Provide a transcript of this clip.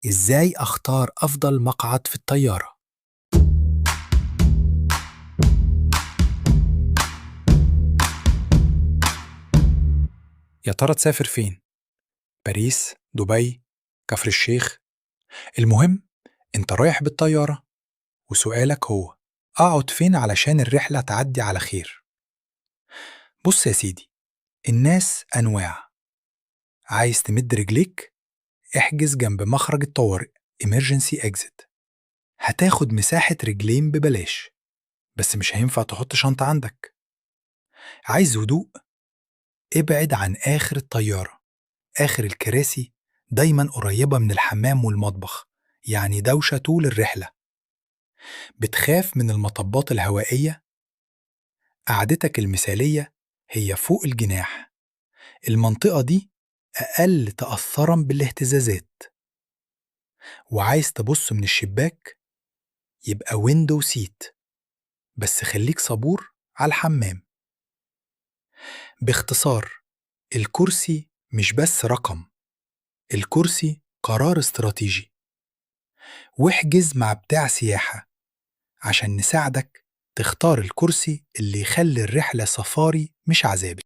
إزاي أختار أفضل مقعد في الطيارة؟ يا ترى تسافر فين؟ باريس، دبي، كفر الشيخ؟ المهم أنت رايح بالطيارة، وسؤالك هو أقعد فين علشان الرحلة تعدي على خير؟ بص يا سيدي، الناس أنواع. عايز تمد رجليك؟ احجز جنب مخرج الطوارئ Emergency Exit. هتاخد مساحة رجلين ببلاش، بس مش هينفع تحط شنطة عندك. عايز هدوء؟ ابعد عن آخر الطيارة. آخر الكراسي دايما قريبة من الحمام والمطبخ، يعني دوشة طول الرحلة. بتخاف من المطبات الهوائية؟ قعدتك المثالية هي فوق الجناح. المنطقة دي أقل تأثرا بالاهتزازات. وعايز تبص من الشباك؟ يبقى ويندو سيت، بس خليك صبور على الحمام. باختصار، الكرسي مش بس رقم، الكرسي قرار استراتيجي. واحجز مع بتاع سياحة عشان نساعدك تختار الكرسي اللي يخلي الرحلة سفاري مش عذابي.